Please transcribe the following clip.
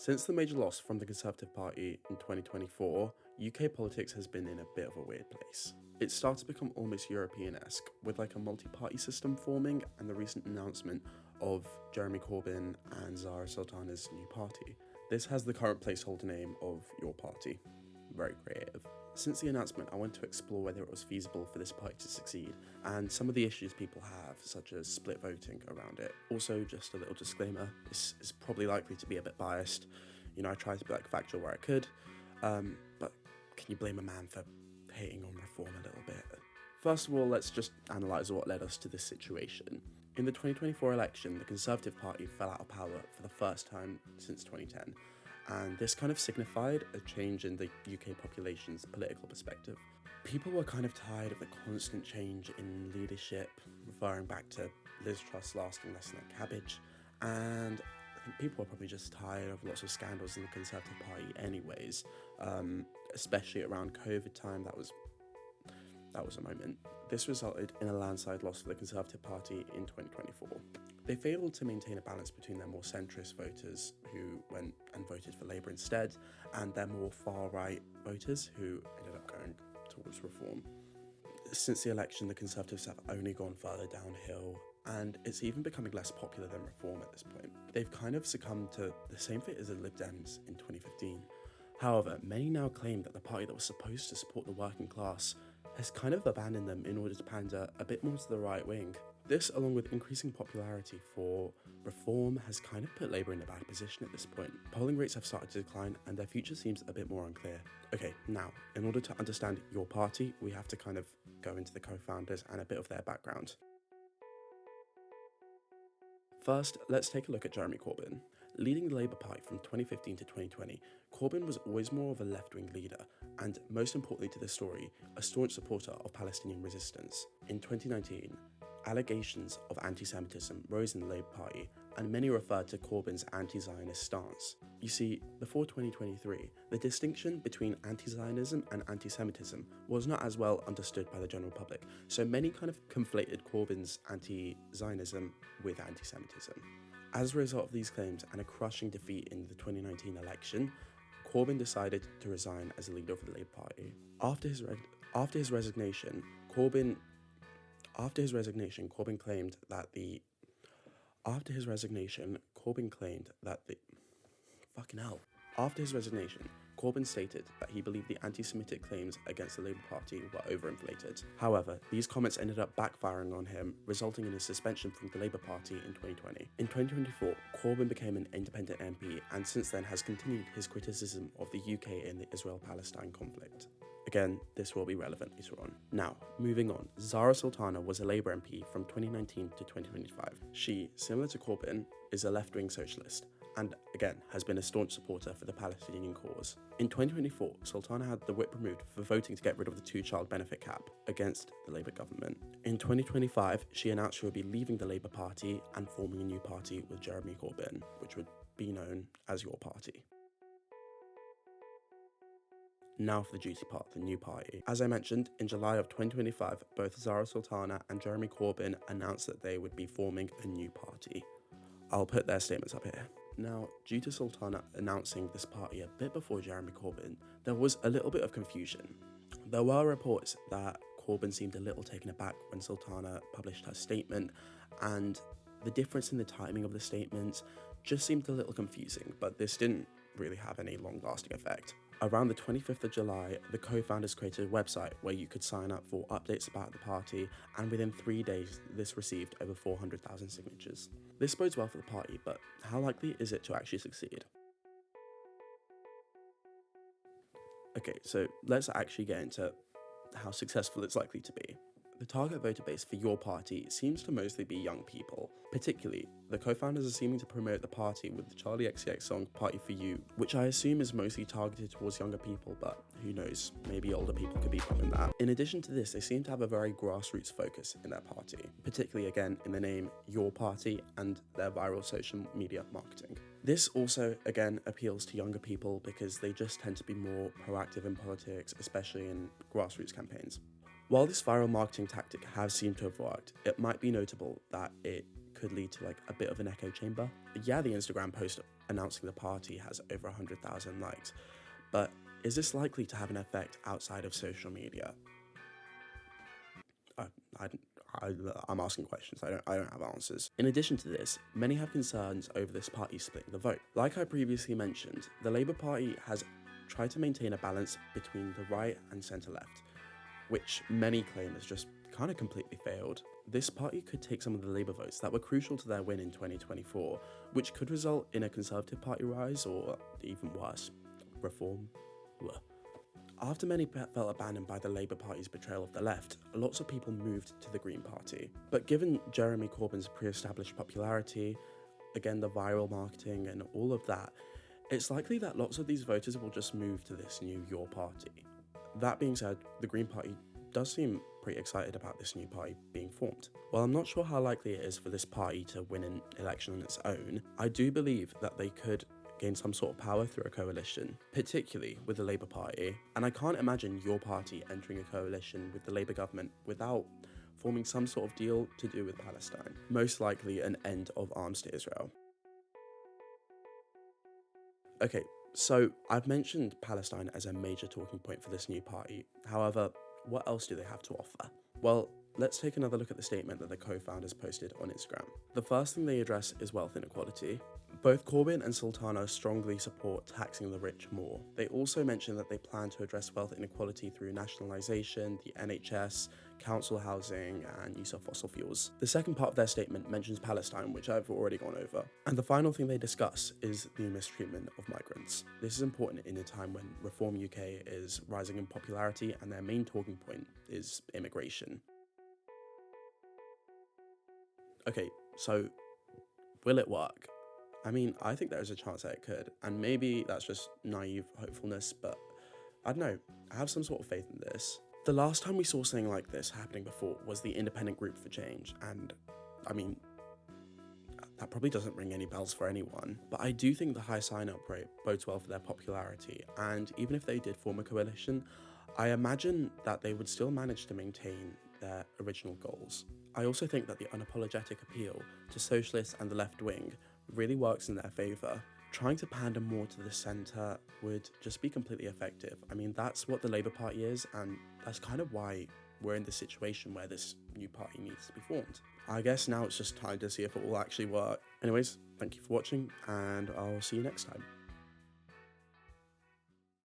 Since the major loss from the Conservative Party in 2024, UK politics has been in a bit of a weird place. It started to become almost European-esque, with like a multi-party system forming and the recent announcement of Jeremy Corbyn and Zarah Sultana's new party. This has the current placeholder name of Your Party. Very creative. Since the announcement, I wanted to explore whether it was feasible for this party to succeed, and some of the issues people have, such as split voting around it. Also, just a little disclaimer, this is probably likely to be a bit biased. You know, I tried to be like factual where I could, but can you blame a man for hating on reform a little bit? First of all, let's just analyse what led us to this situation. In the 2024 election, the Conservative Party fell out of power for the first time since 2010. And this kind of signified a change in the UK population's political perspective. People were kind of tired of the constant change in leadership, referring back to Liz Truss lasting less than a cabbage, and I think people were probably just tired of lots of scandals in the Conservative Party anyways, especially around COVID time. That was a moment. This resulted in a landslide loss for the Conservative Party in 2024. They failed to maintain a balance between their more centrist voters who went and voted for Labour instead, and their more far-right voters who ended up going towards reform. Since the election, the Conservatives have only gone further downhill, and it's even becoming less popular than reform at this point. They've kind of succumbed to the same fate as the Lib Dems in 2015. However, many now claim that the party that was supposed to support the working class has kind of abandoned them in order to pander a bit more to the right wing. This, along with increasing popularity for reform, has kind of put Labour in a bad position at this point. Polling rates have started to decline and their future seems a bit more unclear. Okay, now, in order to understand Your Party, we have to kind of go into the co-founders and a bit of their background. First, let's take a look at Jeremy Corbyn. Leading the Labour Party from 2015 to 2020, Corbyn was always more of a left-wing leader, and most importantly to this story, a staunch supporter of Palestinian resistance. In 2019, allegations of anti-Semitism rose in the Labour Party, and many referred to Corbyn's anti-Zionist stance. You see, before 2023, the distinction between anti-Zionism and anti-Semitism was not as well understood by the general public, so many kind of conflated Corbyn's anti-Zionism with anti-Semitism. As a result of these claims and a crushing defeat in the 2019 election, Corbyn decided to resign as a leader of the Labour Party. After his resignation, Corbyn claimed that the Corbyn stated that he believed the anti-Semitic claims against the Labour Party were overinflated. However, these comments ended up backfiring on him, resulting in his suspension from the Labour Party in 2020. In 2024, Corbyn became an independent MP and since then has continued his criticism of the UK in the Israel-Palestine conflict. Again, this will be relevant later on. Now, moving on, Zarah Sultana was a Labour MP from 2019 to 2025. She, similar to Corbyn, is a left-wing socialist, and again, has been a staunch supporter for the Palestinian cause. In 2024, Sultana had the whip removed for voting to get rid of the two-child benefit cap against the Labour government. In 2025, she announced she would be leaving the Labour Party and forming a new party with Jeremy Corbyn, which would be known as Your Party. Now for the juicy part, the new party. As I mentioned, in July of 2025, both Zarah Sultana and Jeremy Corbyn announced that they would be forming a new party. I'll put their statements up here. Now, due to Sultana announcing this party a bit before Jeremy Corbyn, there was a little bit of confusion. There were reports that Corbyn seemed a little taken aback when Sultana published her statement, and the difference in the timing of the statements just seemed a little confusing, but this didn't really have any long-lasting effect. Around the 25th of July, the co-founders created a website where you could sign up for updates about the party, and within 3 days, this received over 400,000 signatures. This bodes well for the party, but how likely is it to actually succeed? Okay, so let's actually get into how successful it's likely to be. The target voter base for Your Party seems to mostly be young people. Particularly, the co-founders are seeming to promote the party with the Charlie XCX song Party For You, which I assume is mostly targeted towards younger people, but who knows, maybe older people could be pumping that. In addition to this, they seem to have a very grassroots focus in their party, particularly again in the name Your Party and their viral social media marketing. This also, again, appeals to younger people because they just tend to be more proactive in politics, especially in grassroots campaigns. While this viral marketing tactic has seemed to have worked, it might be notable that it could lead to like a bit of an echo chamber. Yeah, the Instagram post announcing the party has over 100,000 likes, but is this likely to have an effect outside of social media? I'm asking questions. I don't have answers. In addition to this, many have concerns over this party splitting the vote. Like I previously mentioned, the Labour Party has tried to maintain a balance between the right and centre-left, which many claim has just kind of completely failed. This party could take some of the Labour votes that were crucial to their win in 2024, which could result in a Conservative Party rise or, even worse, reform. Ugh. After many felt abandoned by the Labour Party's betrayal of the left, lots of people moved to the Green Party. But given Jeremy Corbyn's pre-established popularity, again the viral marketing and all of that, it's likely that lots of these voters will just move to this new Your Party. That being said, the Green Party does seem pretty excited about this new party being formed. While I'm not sure how likely it is for this party to win an election on its own, I do believe that they could gain some sort of power through a coalition, particularly with the Labour Party, and I can't imagine Your Party entering a coalition with the Labour government without forming some sort of deal to do with Palestine, most likely an end of arms to Israel. Okay, so I've mentioned Palestine as a major talking point for this new party. However, what else do they have to offer? Well, let's take another look at the statement that the co-founders posted on Instagram. The first thing they address is wealth inequality. Both Corbyn and Sultana strongly support taxing the rich more. They also mention that they plan to address wealth inequality through nationalisation, the NHS, council housing, and use of fossil fuels. The second part of their statement mentions Palestine, which I've already gone over. And the final thing they discuss is the mistreatment of migrants. This is important in a time when Reform UK is rising in popularity and their main talking point is immigration. Okay, so will it work? I mean, I think there is a chance that it could, and maybe that's just naive hopefulness, but I don't know, I have some sort of faith in this. The last time we saw something like this happening before was the Independent Group for Change, and I mean, that probably doesn't ring any bells for anyone, but I do think the high sign-up rate bodes well for their popularity, and even if they did form a coalition, I imagine that they would still manage to maintain their original goals. I also think that the unapologetic appeal to socialists and the left wing really works in their favour. Trying to pander more to the centre would just be completely effective. I mean, that's what the Labour Party is, and that's kind of why we're in this situation where this new party needs to be formed. I guess now it's just time to see if it will actually work. Anyways, thank you for watching, and I'll see you next time.